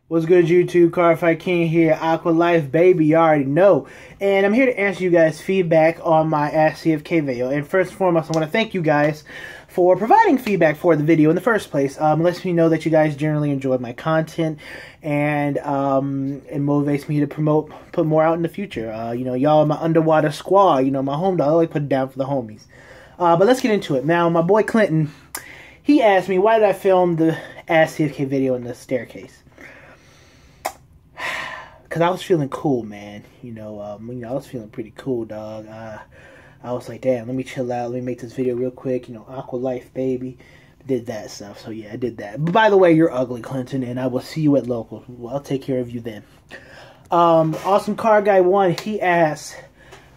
What's good, YouTube? Cardfight King here, Aqua Life, baby, you already know. And I'm here to answer you guys' feedback on my Ask CFK video. And first and foremost, I want to thank you guys for providing feedback for the video in the first place. It lets me know that you guys generally enjoy my content, and it motivates me to put more out in the future. You know, y'all are my underwater squad, you know, my home dog. I always put it down for the homies. But let's get into it. Now, my boy Clinton, he asked me, why did I film the Ask CFK video in the staircase? Because I was feeling cool, man. I was feeling pretty cool, dog. I was like, damn, let me chill out. Let me make this video real quick. You know, Aqua Life, baby. Did that stuff. So, yeah, I did that. But by the way, you're ugly, Clinton, and I will see you at local. Well, I'll take care of you then. Awesome Car Guy 1, he asked...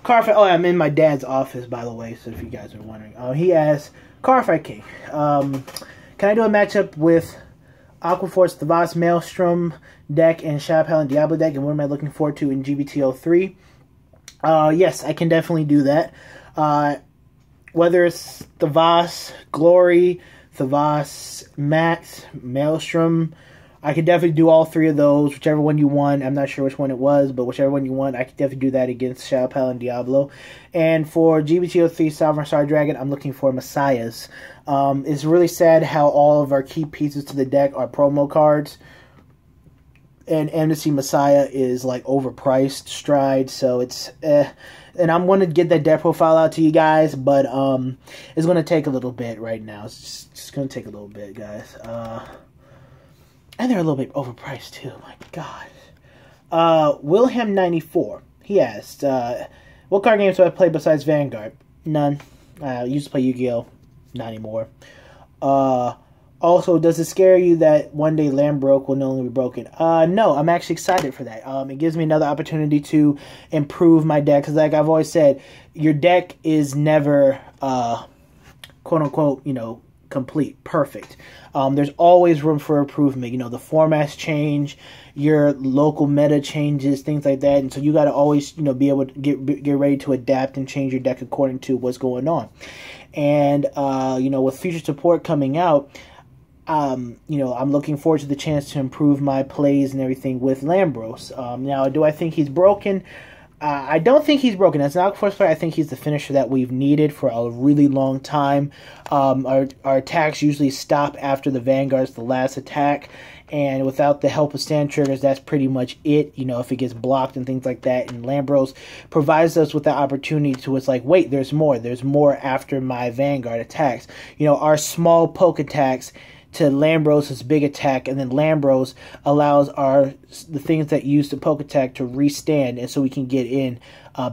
Cardfight... Oh, I'm in my dad's office, by the way, so if you guys are wondering. He asked, Cardfight King, can I do a matchup with Aquaforce, the Voss Maelstrom deck, and Shadow and Diablo deck, and what am I looking forward to in GBT03? Yes, I can definitely do that. Whether it's the Voss Glory, the Voss Max, Maelstrom, I could definitely do all three of those, whichever one you want. I'm not sure which one it was, but whichever one you want, I could definitely do that against Shadow and Diablo. And for GBT03 Sovereign Star Dragon, I'm looking for Messiahs. It's really sad how all of our key pieces to the deck are promo cards. And Amnesty Messiah is like overpriced Stride, so it's and I'm going to get that deck profile out to you guys, but it's going to take a little bit right now. It's just going to take a little bit, guys. And they're a little bit overpriced too. My God. Wilhelm94. He asked, what card games do I play besides Vanguard? None. I used to play Yu-Gi-Oh! Not anymore. Also, does it scare you that one day Lambroke will no longer be broken? No, I'm actually excited for that. It gives me another opportunity to improve my deck. Because like I've always said, your deck is never, quote-unquote, you know, complete, perfect. There's always room for improvement. You know, the formats change, your local meta changes, things like that. And so you got to always, you know, be able to get ready to adapt and change your deck according to what's going on. And, you know, with future support coming out, you know, I'm looking forward to the chance to improve my plays and everything with Lambros. Now, do I think he's broken? I don't think he's broken. As an Aquaforce player, I think he's the finisher that we've needed for a really long time. Our attacks usually stop after the Vanguard's the last attack, and without the help of stand triggers, that's pretty much it. You know, if it gets blocked and things like that, and Lambros provides us with the opportunity to, it's like, wait, there's more. There's more after my Vanguard attacks. You know, our small poke attacks to Lambros' big attack, and then Lambros allows the things that use the poke attack to restand, and so we can get in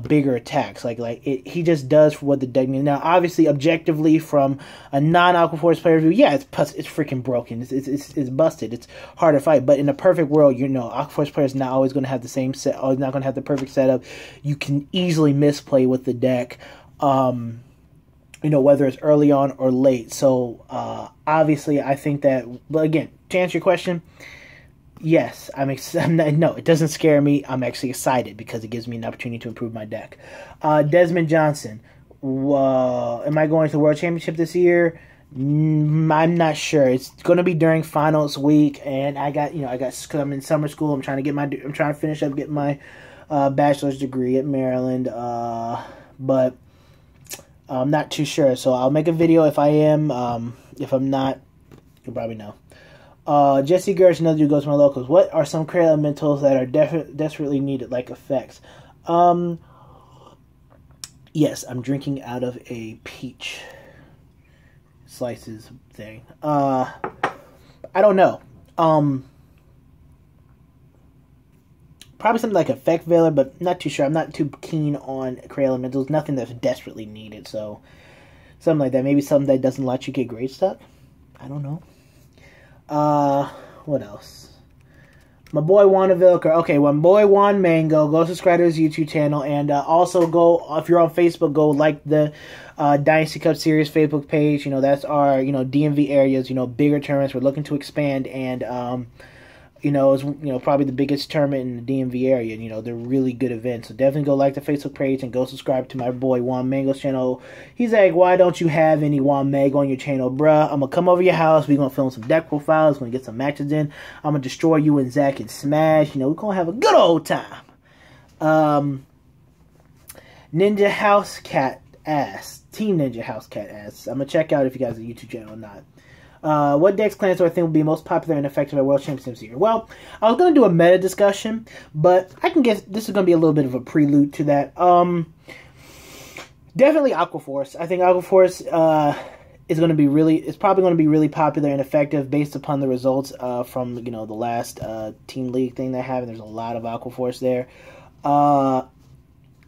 bigger attacks. He just does for what the deck needs. Now, obviously, objectively, from a non-Aquaforce player view, yeah, it's freaking broken. It's busted. It's hard to fight. But in a perfect world, you know, Aquaforce players not always going to have the same set. Always not going to have the perfect setup. You can easily misplay with the deck. You know, whether it's early on or late. So, obviously, I think that, but again, to answer your question, yes, no, it doesn't scare me. I'm actually excited because it gives me an opportunity to improve my deck. Desmond Johnson, am I going to the World Championship this year? I'm not sure. It's going to be during finals week, and because I'm in summer school, I'm trying to finish up, get my bachelor's degree at Maryland, but I'm not too sure, so I'll make a video if I am. If I'm not, you'll probably know. Jesse Gersh, another dude, goes to my locals. What are some credit elementals that are desperately needed, like effects? Yes, I'm drinking out of a peach slices thing. I don't know. Probably something like Effect Veiler, but not too sure. I'm not too keen on Credit Elementals. Nothing that's desperately needed, so something like that. Maybe something that doesn't let you get grade stuck. I don't know. What else? My boy Juan Avilker. Okay, my boy Juan Mango. Go subscribe to his YouTube channel, and also go, if you're on Facebook, go like the Dynasty Cup Series Facebook page. You know, that's our, you know, DMV areas, you know, bigger tournaments. We're looking to expand, and Is probably the biggest tournament in the DMV area. They're really good events. So definitely go like the Facebook page and go subscribe to my boy Juan Mango's channel. He's like, why don't you have any Juan Mango on your channel, bruh? I'm gonna come over your house. We're gonna film some deck profiles. We're gonna get some matches in. I'm gonna destroy you and Zach and Smash. We're gonna have a good old time. Ninja House Cat asks, Team Ninja House Cat asks, I'm gonna check out if you guys have a YouTube channel or not. What decks clans do I think will be most popular and effective at World Championships this year? Well, I was going to do a meta discussion, but I can guess this is going to be a little bit of a prelude to that. Definitely Aquaforce. I think Aquaforce is going to be it's probably going to be really popular and effective based upon the results from the last Team League thing they have, and there's a lot of Aquaforce there.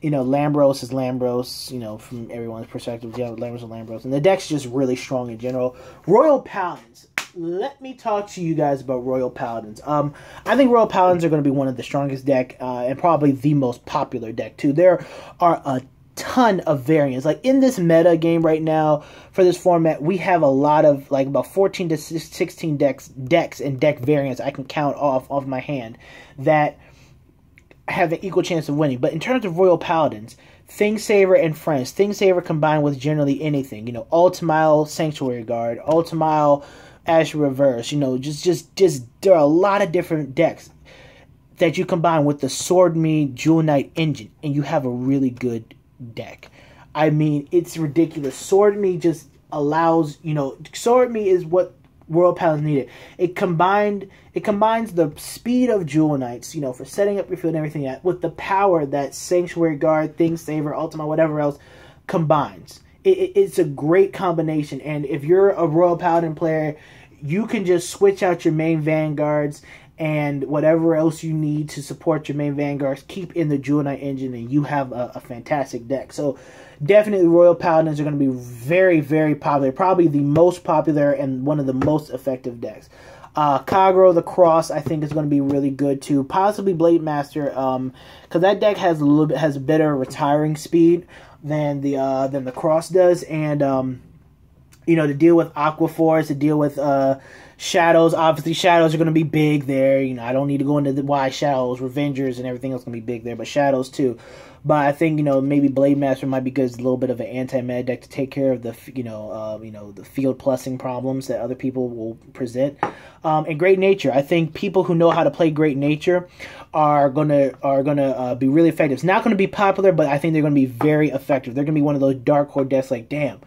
Lambros is Lambros, from everyone's perspective. Yeah, Lambros is Lambros. And the deck's just really strong in general. Royal Paladins. Let me talk to you guys about Royal Paladins. I think Royal Paladins are going to be one of the strongest deck, and probably the most popular deck, too. There are a ton of variants. Like, in this meta game right now, for this format, we have a lot of, like, about 14 to 16 decks and deck variants I can count off my hand that have an equal chance of winning. But in terms of Royal Paladins, Thingsaver and Friends, Thingsaver combined with generally anything, Ultimile Sanctuary Guard, Ultimile Ash Reverse, just there are a lot of different decks that you combine with the Sword Me Jewel Knight engine, and you have a really good deck. I mean, it's ridiculous. Sword Me just allows, Sword Me is what Royal Paladins needed. It combines the speed of Jewel Knights, for setting up your field and everything that, with the power that Sanctuary Guard, Thingsaver, Ultima, whatever else combines. It's a great combination, and if you're a Royal Paladin player, you can just switch out your main Vanguards and whatever else you need to support your main Vanguards, keep in the Jewel Knight engine, and you have a fantastic deck. So definitely Royal Paladins are going to be very, very popular. Probably the most popular and one of the most effective decks. Kagro the Cross, I think, is going to be really good too. Possibly Blade Master, because that deck has a better retiring speed than the Cross does, and to deal with Aquaforce, to deal with Shadows. Obviously, Shadows are going to be big there. I don't need to go into why Shadows, Revengers, and everything else is going to be big there, but Shadows too. But I think, maybe Blade Master might be good as a little bit of an anti-meta deck to take care of the, the field plussing problems that other people will present. And Great Nature. I think people who know how to play Great Nature are gonna be really effective. It's not going to be popular, but I think they're going to be very effective. They're going to be one of those dark horse decks like, damn,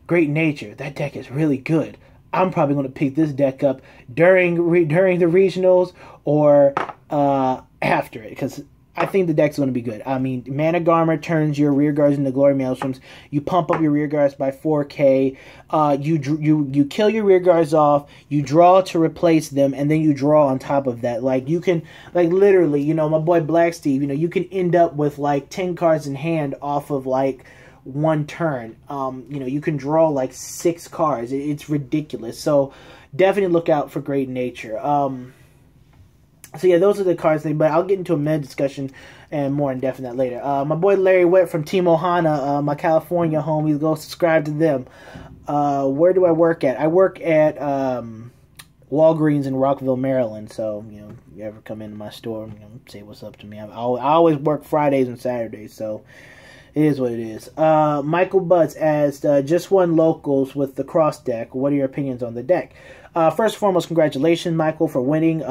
Great Nature, that deck is really good. I'm probably going to pick this deck up during the regionals or after it, because I think the deck's going to be good. I mean, Mana Garmer turns your rear guards into Glory Maelstroms. You pump up your rear guards by 4K. You kill your rear guards off. You draw to replace them, and then you draw on top of that. Like, you can, like, literally, my boy Black Steve, you can end up with, like, 10 cards in hand off of, like, one turn. You can draw like 6 cards. It's ridiculous. So definitely look out for Great Nature. So yeah, those are the cards thing, but I'll get into a meta discussion and more in depth in that later. My boy Larry Wett from Team Ohana, my California homies, go subscribe to them. Where do I work at? I work at Walgreens in Rockville, Maryland. So, you ever come into my store, say what's up to me. I always work Fridays and Saturdays, so it is what it is. Michael Butts asked, just won locals with the cross deck. What are your opinions on the deck? First and foremost, congratulations, Michael, for winning.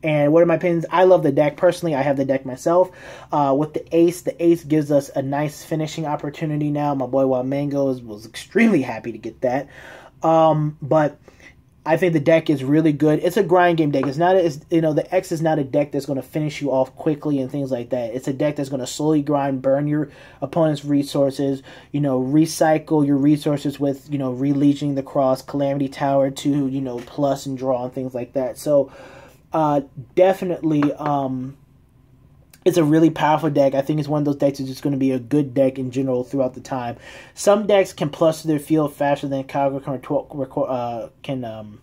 And what are my opinions? I love the deck. Personally, I have the deck myself. With the ace gives us a nice finishing opportunity now. My boy Wild Mango was extremely happy to get that. But I think the deck is really good. It's a grind game deck. It's not, the X is not a deck that's going to finish you off quickly and things like that. It's a deck that's going to slowly grind, burn your opponent's resources, recycle your resources with, releasing the cross, Calamity Tower to, plus and draw and things like that. So, definitely, it's a really powerful deck. I think it's one of those decks that's just going to be a good deck in general throughout the time. Some decks can plus their field faster than Kagura can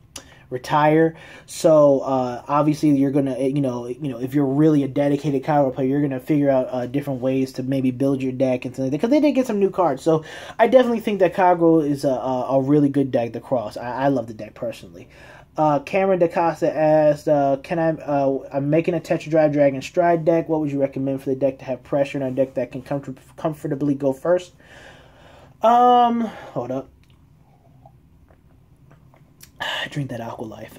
retire. So obviously you're gonna, if you're really a dedicated Kagura player, you're gonna figure out different ways to maybe build your deck and things like that. Because they did get some new cards. So I definitely think that Kagura is a really good deck to cross. I love the deck personally. Cameron DaCosta asked, I'm making a Tetra Drive Dragon Stride deck. What would you recommend for the deck to have pressure and a deck that can comfortably go first? Hold up. Drink that Aqua Life.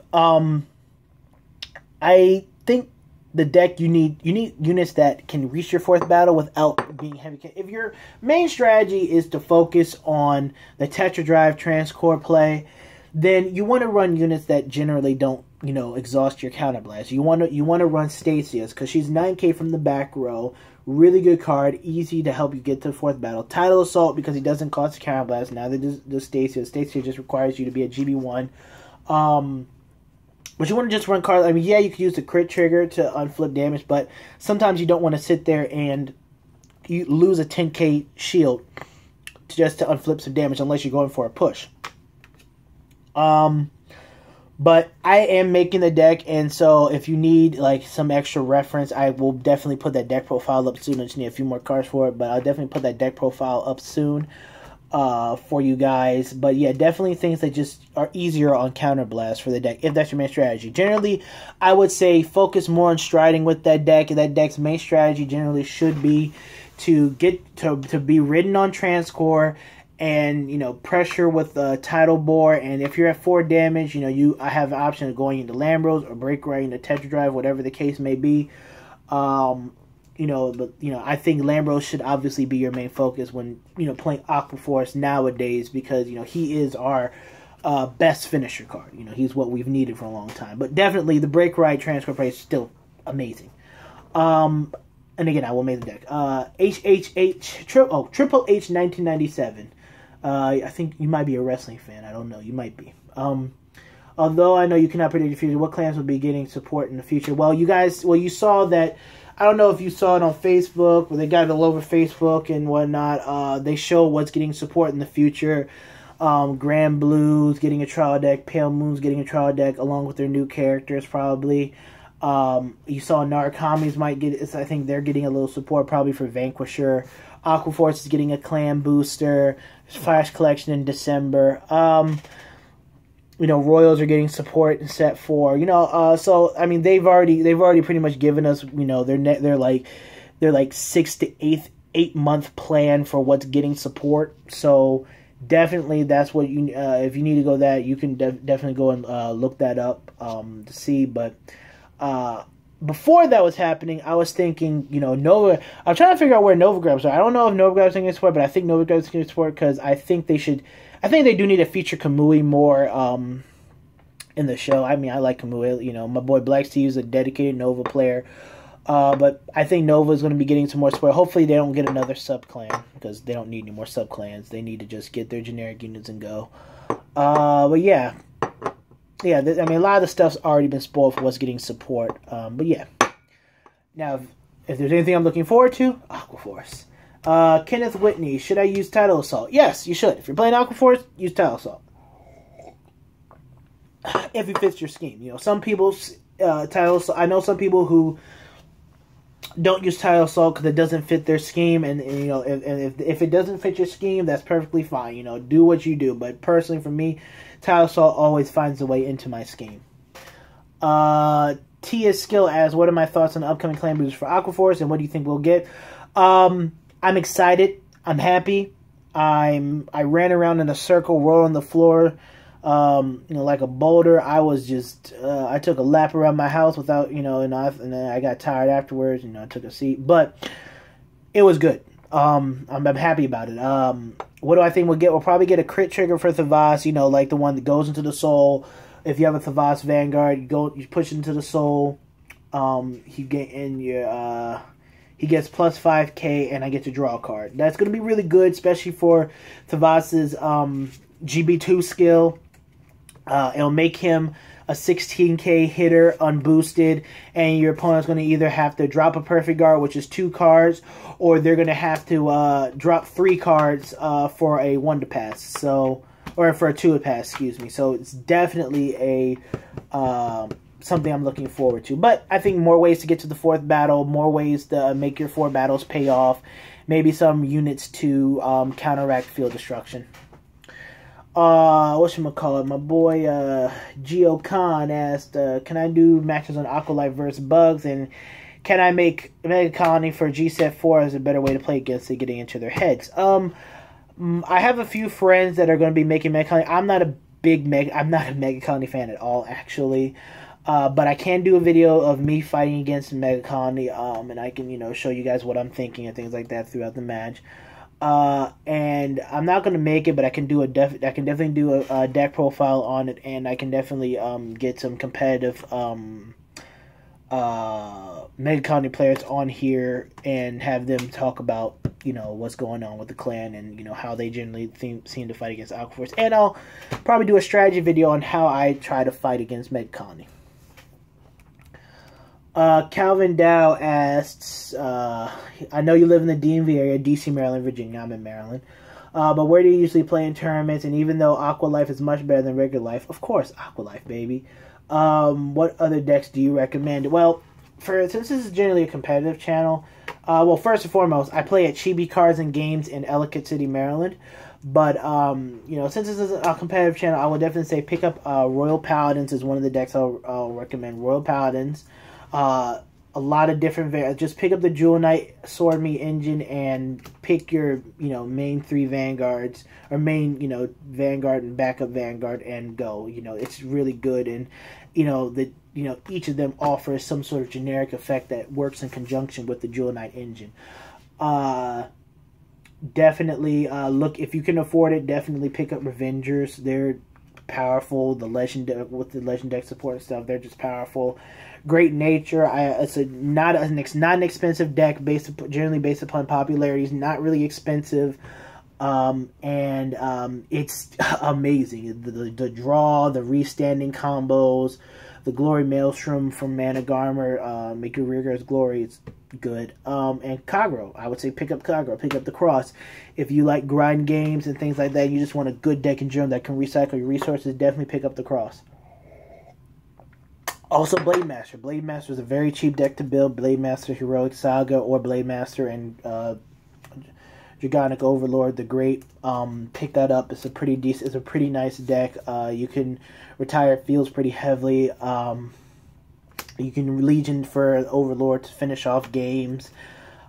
I think the deck you need units that can reach your fourth battle without being heavy. If your main strategy is to focus on the Tetra Drive Transcore play, then you want to run units that generally don't, exhaust your counterblast. You want to run Stasia's because she's 9k from the back row. Really good card, easy to help you get to the fourth battle. Tidal Assault because he doesn't cost a counterblast. Now that the Stasia just requires you to be a GB1. But you want to just run cards. I mean, yeah, you could use the crit trigger to unflip damage, but sometimes you don't want to sit there and you lose a 10k shield just to unflip some damage unless you're going for a push. But I am making the deck, and so if you need like some extra reference, I will definitely put that deck profile up soon. I just need a few more cards for it, but I'll definitely put that deck profile up soon for you guys. But yeah, definitely things that just are easier on counterblast for the deck if that's your main strategy. Generally, I would say focus more on striding with that deck. That deck's main strategy generally should be to get to be ridden on Transcore and pressure with Tidal Bore. And if you're at 4 damage, I have an option of going into Lambros or break right into Tetra Drive, whatever the case may be. But I think Lambros should obviously be your main focus when playing Aqua Force nowadays, because he is our best finisher card. He's what we've needed for a long time. But definitely the break right Transfer play is still amazing. And again, I will make the deck. Triple H 1997. I think you might be a wrestling fan. I don't know. You might be. Although I know you cannot predict the future, what clans will be getting support in the future? Well, you saw that. I don't know if you saw it on Facebook, where they got it all over Facebook and whatnot. They show what's getting support in the future. Grand Blues getting a trial deck. Pale Moon's getting a trial deck along with their new characters probably. You saw Narcomies might get. I think they're getting a little support probably for Vanquisher. Aquaforce is getting a clan booster. Flash Collection in December. Royals are getting support in set 4. So I mean they've already pretty much given us. They're like 6 to 8 month plan for what's getting support. So definitely that's what you. If you need to go that, you can definitely go and look that up to see. But before that was happening, I was thinking, Nova. I'm trying to figure out where Novograd's are. I don't know if Novograd's going to get support, but I think Novograd's going to get support because I think they should. I think they do need to feature Kamui more in the show. I mean, I like Kamui. My boy Black Steve is a dedicated Nova player. But I think Nova is going to be getting some more support. Hopefully they don't get another sub-clan because they don't need any more sub-clans. They need to just get their generic units and go. But yeah. Yeah, I mean, a lot of the stuff's already been spoiled for what's getting support. But yeah. Now, if there's anything I'm looking forward to, Aquaforce. Kenneth Whitney, should I use Tidal Assault? Yes, you should. If you're playing Aquaforce, use Tidal Assault. If it fits your scheme. Some people's Tidal Assault, I know some people who don't use Tidal Assault because it doesn't fit their scheme. And if it doesn't fit your scheme, that's perfectly fine. Do what you do. But personally, for me, Tidal Assault always finds a way into my scheme. Tia Skill asks, what are my thoughts on the upcoming clan boosters for Aquaforce, and what do you think we'll get? I'm excited. I'm happy. I ran around in a circle, rolled on the floor, like a boulder. I was just, I took a lap around my house without, and then I got tired afterwards. I took a seat, but it was good. I'm happy about it. What do I think we'll get? We'll probably get a crit trigger for Thavas, like the one that goes into the soul. If you have a Thavas Vanguard, you push into the soul. He gets plus 5k, and I get to draw a card. That's going to be really good, especially for Thavas's GB2 skill. It'll make him a 16k hitter unboosted, and your opponent's going to either have to drop a Perfect Guard, which is 2 cards, or they're going to have to drop 3 cards for a 1 to pass. Or for a 2 to pass, excuse me. So it's definitely a something I'm looking forward to. But I think more ways to get to the 4th battle, more ways to make your 4 battles pay off, maybe some units to counteract field destruction. Whatchamacallit, my boy Geo Khan asked, can I do matches on Aqualife versus Bugs, and can I make Mega Colony for G-Set 4 as a better way to play against it, getting into their heads? I have a few friends that are going to be making Mega Colony. I'm not a Mega Colony fan at all, actually. But I can do a video of me fighting against Mega Colony, and I can, you know, show you guys what I'm thinking and things like that throughout the match. And I'm not gonna make it, but I can do I can definitely do a deck profile on it, and I can definitely get some competitive Mega Colony players on here and have them talk about, you know, what's going on with the clan and, you know, how they generally seem to fight against Aquaforce. And I'll probably do a strategy video on how I try to fight against Mega Colony. Calvin Dow asks, I know you live in the DMV area, DC, Maryland, Virginia. I'm in Maryland. But where do you usually play in tournaments? And even though Aqualife is much better than regular life, of course, Aqualife, baby. What other decks do you recommend? Well, since this is generally a competitive channel, well, first and foremost, I play at Chibi Cards and Games in Ellicott City, Maryland. But, you know, since this is a competitive channel, I would definitely say pick up Royal Paladins is one of the decks I'll recommend. Royal Paladins. A lot of different just pick up the Jewel Knight Sword Me engine and pick your, you know, main 3 Vanguards, or main, you know, Vanguard and backup Vanguard, and go. You know, it's really good, and you know each of them offers some sort of generic effect that works in conjunction with the Jewel Knight engine. Definitely look, if you can afford it, definitely pick up Revengers. They're powerful. The legend with the legend deck support and stuff, they're just powerful. Great nature. It's not an expensive deck, generally based upon popularity. It's not really expensive, and it's amazing. The draw, the restanding combos, the Glory Maelstrom from Mana Garmer, make your rear guard's glory. It's good. And Kagro, I would say pick up Kagro, pick up the Cross. If you like grind games and things like that, you just want a good deck in general that can recycle your resources, definitely pick up the Cross. Also, Blade Master. Blade Master is a very cheap deck to build. Blade Master Heroic Saga, or Blade Master and Dragonic Overlord the Great. Pick that up. It's a pretty decent. It's a pretty nice deck. You can retire fields pretty heavily. You can Legion for Overlord to finish off games.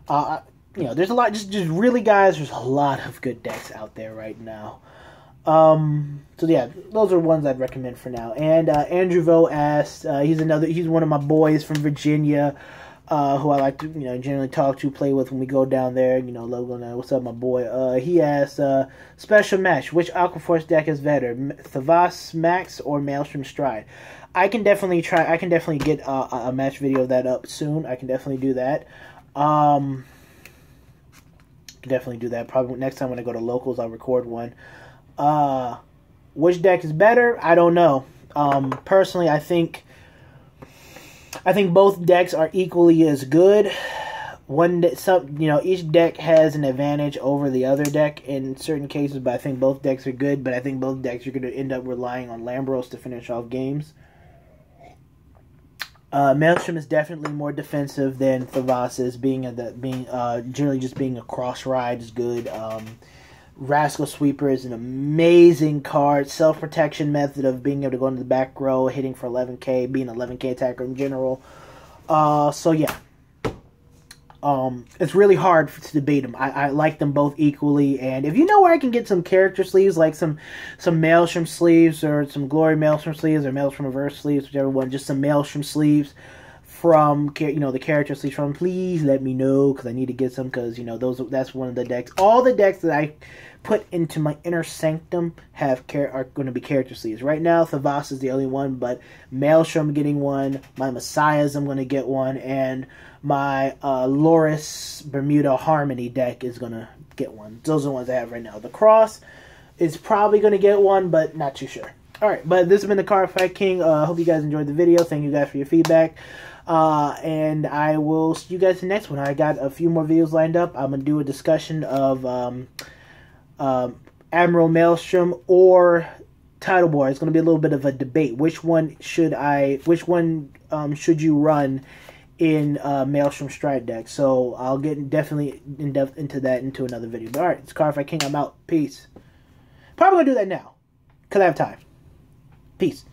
You know, there's a lot. Just really, guys. There's a lot of good decks out there right now. So yeah, those are ones I'd recommend for now. And Andrew Vo asked, he's one of my boys from Virginia, who I like to, you know, generally talk to, play with when we go down there. You know, what's up, my boy? He asked, special match, which Aquaforce deck is better, Thavas Max or Maelstrom Stride? I can definitely get a match video of that up soon. I can definitely do that. Definitely do that. Probably next time when I go to locals, I'll record one. Which deck is better? I don't know. Personally, I think both decks are equally as good. Each deck has an advantage over the other deck in certain cases, but I think both decks are good. But I think both decks are going to end up relying on Lambros to finish off games. Maelstrom is definitely more defensive than Thavas is, generally just being a cross ride is good. Rascal Sweeper is an amazing card. Self-protection method of being able to go into the back row, hitting for 11k, being an 11k attacker in general. So yeah. It's really hard to debate them. I like them both equally, and if you know where I can get some character sleeves, like some Maelstrom sleeves, or some Glory Maelstrom sleeves, or Maelstrom Reverse sleeves, whichever one, just some Maelstrom sleeves from, you know, the character sleeves from, please let me know, because I need to get some, because, you know, that's one of the decks. All the decks that I put into my inner sanctum are going to be character sleeves. Right now, Thavas is the only one, but Maelstrom getting one, my Messiahs I'm going to get one, and my Loris Bermuda Harmony deck is going to get one. Those are the ones I have right now. The Cross is probably going to get one, but not too sure. Alright, but this has been the Cardfight King. Hope you guys enjoyed the video. Thank you guys for your feedback. And I will see you guys in the next one. I got a few more videos lined up. I'm going to do a discussion of Admiral Maelstrom or Tidal Boy. It's going to be a little bit of a debate. Which one should you run in Maelstrom Stride deck? So I'll get definitely in-depth into that into another video. But alright, it's Cardfight King. I'm out. Peace. Probably going to do that now. because I have time. Peace.